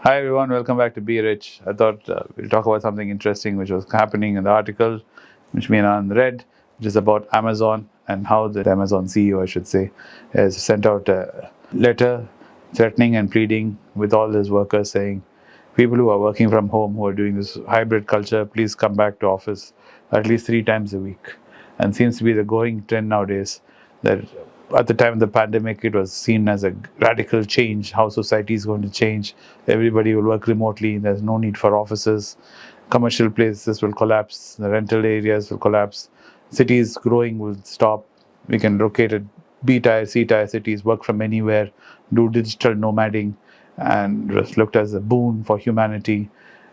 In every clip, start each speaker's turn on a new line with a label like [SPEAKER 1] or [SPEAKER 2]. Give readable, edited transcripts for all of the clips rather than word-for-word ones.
[SPEAKER 1] Hi everyone, welcome back to Be Rich. I thought we'll talk about something interesting which was happening in the article, which me and Anand read, which is about Amazon and how the Amazon CEO, I should say, has sent out a letter threatening and pleading with all his workers saying, people who are working from home, who are doing this hybrid culture, please come back to office at least 3 times a week. And seems to be the going trend nowadays that at the time of the pandemic, it was seen as a radical change, how society is going to change. Everybody will work remotely. There's no need for offices. Commercial places will collapse. The rental areas will collapse. Cities growing will stop. We can locate at B tier, C tier cities, work from anywhere, do digital nomading, and it was looked as a boon for humanity.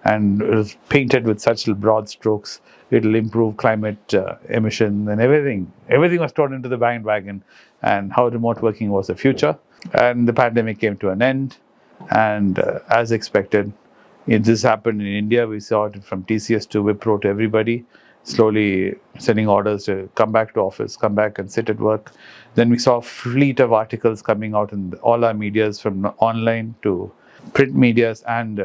[SPEAKER 1] And it was painted with such broad strokes. It'll improve climate emission and everything. Everything was thrown into the bandwagon, and how remote working was the future. And the pandemic came to an end, and as expected, this happened in India. We saw it from TCS to Wipro to everybody, slowly sending orders to come back to office, come back and sit at work. Then we saw a fleet of articles coming out in all our medias, from online to print medias and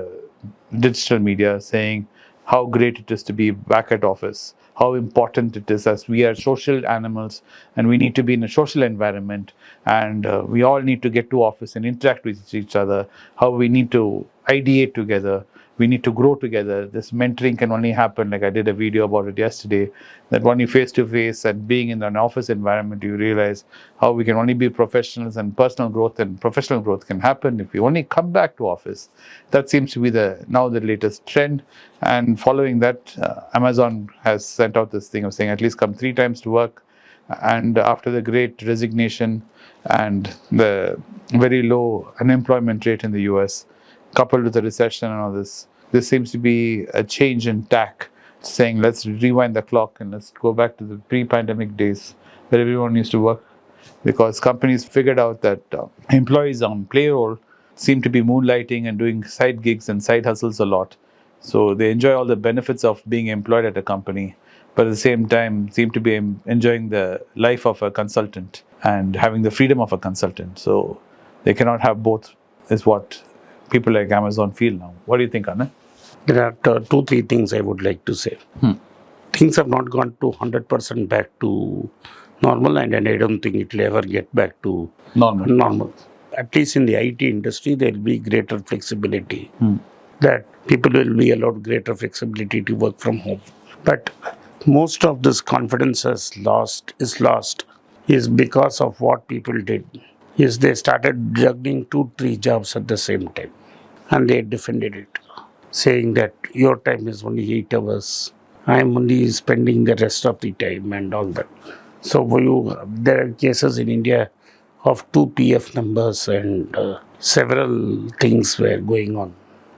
[SPEAKER 1] digital media, saying how great it is to be back at office, how important it is, as we are social animals and we need to be in a social environment, and we all need to get to office and interact with each other, how we need to ideate together, we need to grow together. This mentoring can only happen, like I did a video about it yesterday, that when you face to face and being in an office environment, you realize how we can only be professionals, and personal growth and professional growth can happen if we only come back to office. That seems to be the latest trend. And following that, Amazon has sent out this thing of saying at least come 3 times to work. And after the great resignation and the very low unemployment rate in the US, coupled with the recession and all this seems to be a change in tack, saying let's rewind the clock and let's go back to the pre-pandemic days where everyone used to work, because companies figured out that employees on payroll seem to be moonlighting and doing side gigs and side hustles a lot. So they enjoy all the benefits of being employed at a company, but at the same time seem to be enjoying the life of a consultant and having the freedom of a consultant. So they cannot have both, is what people like Amazon feel now. What do you think, Anna?
[SPEAKER 2] There are two, three things I would like to say. Things have not gone to 100% back to normal, and I don't think it will ever get back to normal. At least in the IT industry, there will be greater flexibility. That people will be allowed greater flexibility to work from home. But most of this confidence is lost is because of what people did. Is they started juggling 2, 3 jobs at the same time, and they defended it, saying that your time is only 8 hours. I'm only spending the rest of the time and all that. So there are cases in India of 2 PF numbers, and several things were going on.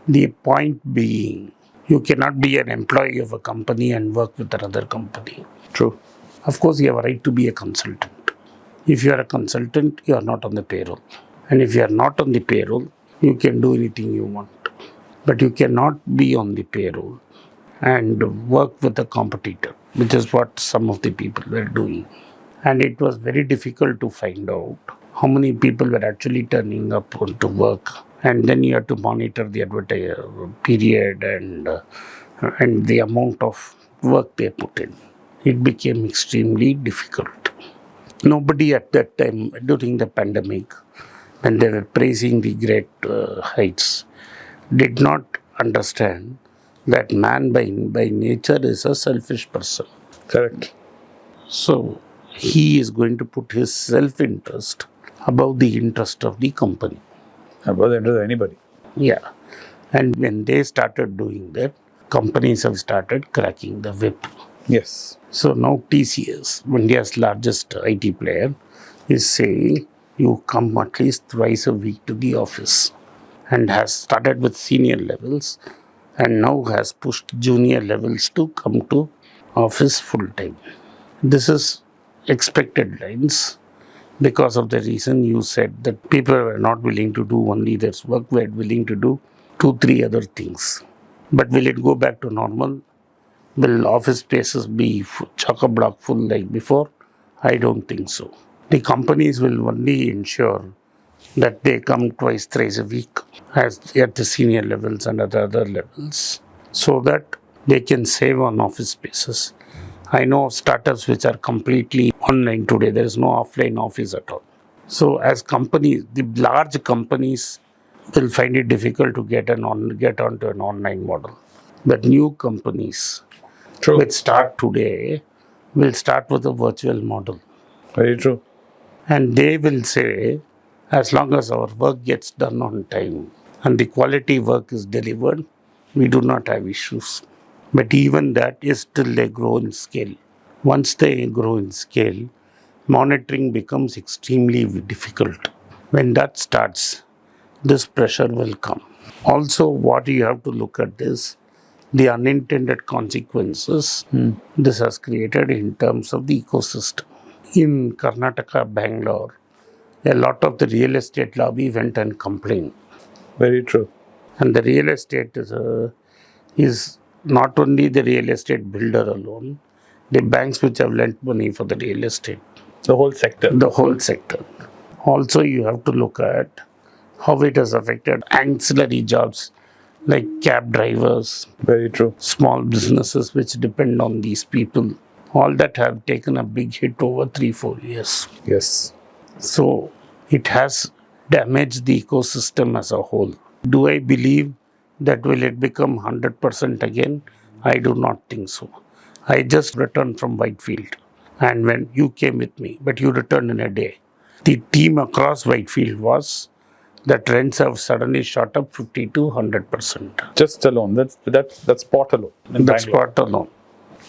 [SPEAKER 2] The point being, you cannot be an employee of a company and work with another company.
[SPEAKER 1] True.
[SPEAKER 2] Of course, you have a right to be a consultant. If you are a consultant, you are not on the payroll. And if you are not on the payroll, you can do anything you want. But you cannot be on the payroll and work with a competitor, which is what some of the people were doing. And it was very difficult to find out how many people were actually turning up to work. And then you have to monitor the period and the amount of work they put in. It became extremely difficult. Nobody at that time, during the pandemic, when they were praising the great heights, did not understand that man by nature is a selfish person.
[SPEAKER 1] Correct.
[SPEAKER 2] So he is going to put his self-interest above the interest of the company.
[SPEAKER 1] Above the interest of anybody.
[SPEAKER 2] Yeah. And when they started doing that, companies have started cracking the whip.
[SPEAKER 1] Yes.
[SPEAKER 2] So now TCS, India's largest IT player, is saying you come at least twice a week to the office, and has started with senior levels and now has pushed junior levels to come to office full time. This is expected lines because of the reason you said that people were not willing to do only this work, were willing to do 2, 3 other things. But will it go back to normal? Will office spaces be chock-a-block full like before? I don't think so. The companies will only ensure that they come twice, thrice a week as at the senior levels and at the other levels so that they can save on office spaces. I know of startups which are completely online today. There is no offline office at all. So as companies, the large companies will find it difficult to get onto an online model. But new companies which start today will start with a virtual model.
[SPEAKER 1] Very true.
[SPEAKER 2] And they will say, as long as our work gets done on time and the quality work is delivered, we do not have issues. But even that is still a growing scale. Once they grow in scale, monitoring becomes extremely difficult. When that starts, this pressure will come. Also, what you have to look at is the unintended consequences this has created in terms of the ecosystem. In Karnataka, Bangalore, a lot of the real estate lobby went and complained.
[SPEAKER 1] Very true.
[SPEAKER 2] And the real estate is not only the real estate builder alone, the banks which have lent money for the real estate.
[SPEAKER 1] The whole sector.
[SPEAKER 2] The whole sector. Also, you have to look at how it has affected ancillary jobs like cab drivers.
[SPEAKER 1] Very true.
[SPEAKER 2] Small businesses which depend on these people. All that have taken a big hit over 3-4 years.
[SPEAKER 1] Yes.
[SPEAKER 2] So it has damaged the ecosystem as a whole. Do I believe that will it become 100% again? I do not think so. I just returned from Whitefield, and when you came with me, but you returned in a day. The theme across Whitefield was that rents have suddenly shot up 50 to 100%.
[SPEAKER 1] Just alone. That's spot alone.
[SPEAKER 2] That's spot alone.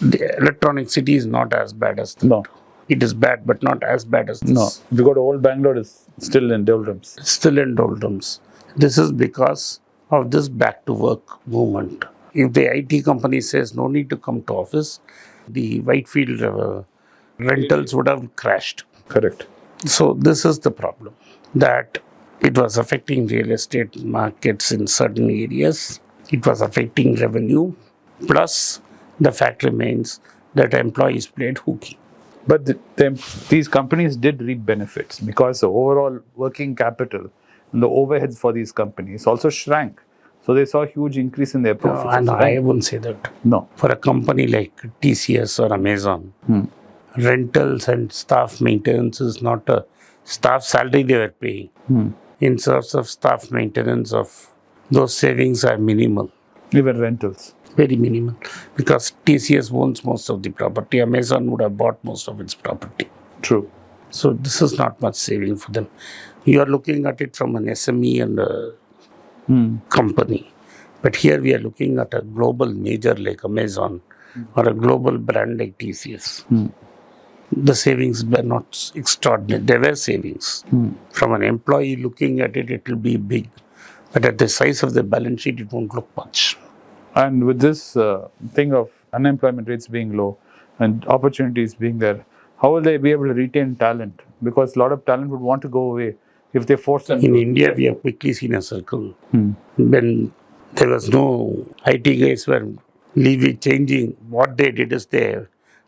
[SPEAKER 2] The electronic city is not as bad as that.
[SPEAKER 1] No.
[SPEAKER 2] It is bad, but not as bad as this.
[SPEAKER 1] No. If you go to old Bangalore, it's still in doldrums.
[SPEAKER 2] Still in doldrums. This is because of this back to work movement. If the IT company says no need to come to office, the Whitefield rentals would have crashed.
[SPEAKER 1] Correct.
[SPEAKER 2] So this is the problem, that it was affecting real estate markets in certain areas. It was affecting revenue. Plus, the fact remains that employees played hooky.
[SPEAKER 1] But these companies did reap benefits because the overall working capital and the overheads for these companies also shrank. So they saw a huge increase in their profits.
[SPEAKER 2] And I wouldn't say that.
[SPEAKER 1] No.
[SPEAKER 2] For a company like TCS or Amazon, rentals and staff maintenance is not a staff salary they were paying. In terms of staff maintenance, of those savings are minimal.
[SPEAKER 1] Even rentals.
[SPEAKER 2] Very minimal. Because TCS owns most of the property. Amazon would have bought most of its property.
[SPEAKER 1] True.
[SPEAKER 2] So this is not much saving for them. You are looking at it from an SME and a company. But here we are looking at a global major like Amazon or a global brand like TCS. The savings were not extraordinary. There were savings. From an employee looking at it, it will be big. But at the size of the balance sheet, it won't look much.
[SPEAKER 1] And with this thing of unemployment rates being low and opportunities being there, how will they be able to retain talent? Because a lot of talent would want to go away if they force them.
[SPEAKER 2] In India, we have quickly seen a circle. When there was no IT guys were leaving, changing. What they did is they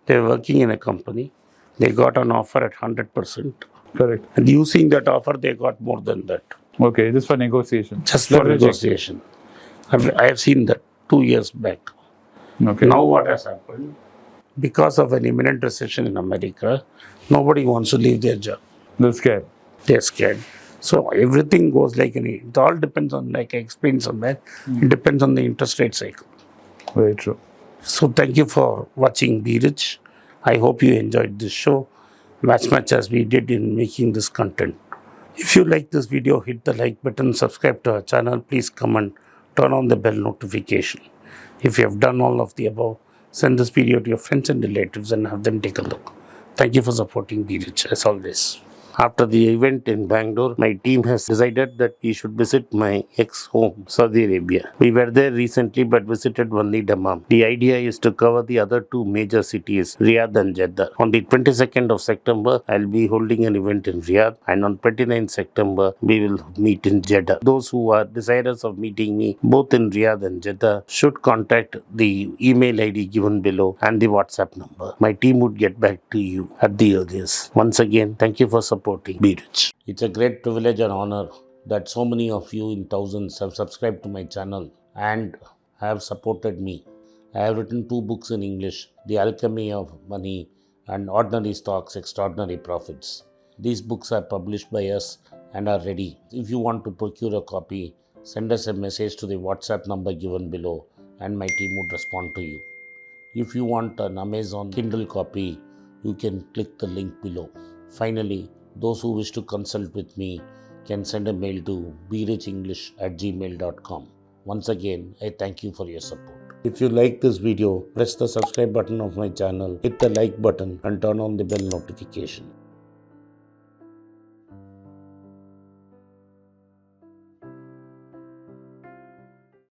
[SPEAKER 2] were working in a company. They got an offer at 100%.
[SPEAKER 1] Correct.
[SPEAKER 2] And using that offer, they got more than that.
[SPEAKER 1] Okay, just for negotiation.
[SPEAKER 2] Just for negotiation. I have seen that 2 years back.
[SPEAKER 1] Okay.
[SPEAKER 2] Now what has happened? Because of an imminent recession in America, nobody wants to leave their job.
[SPEAKER 1] They're scared.
[SPEAKER 2] They're scared. So everything goes like it all depends on, like I explained somewhere, it depends on the interest rate cycle.
[SPEAKER 1] Very true.
[SPEAKER 2] So thank you for watching Be Rich. I hope you enjoyed this show as much as we did in making this content. If you like this video, hit the like button, subscribe to our channel, please comment, turn on the bell notification. If you have done all of the above, send this video to your friends and relatives and have them take a look. Thank you for supporting Be Rich as always. After the event in Bangalore, my team has decided that we should visit my ex-home, Saudi Arabia. We were there recently but visited only Dammam. The idea is to cover the other two major cities, Riyadh and Jeddah. On the 22nd of September, I'll be holding an event in Riyadh, and on 29th September, we will meet in Jeddah. Those who are desirous of meeting me both in Riyadh and Jeddah should contact the email ID given below and the WhatsApp number. My team would get back to you at the earliest. Once again, thank you for supporting supporting Be Rich. It's a great privilege and honor that so many of you in thousands have subscribed to my channel and have supported me. I have written 2 books in English, The Alchemy of Money and Ordinary Stocks, Extraordinary Profits. These books are published by us and are ready. If you want to procure a copy, send us a message to the WhatsApp number given below and my team would respond to you. If you want an Amazon Kindle copy, you can click the link below. Finally, those who wish to consult with me can send a mail to berichenglish@gmail.com. Once again, I thank you for your support. If you like this video, press the subscribe button of my channel, hit the like button and turn on the bell notification.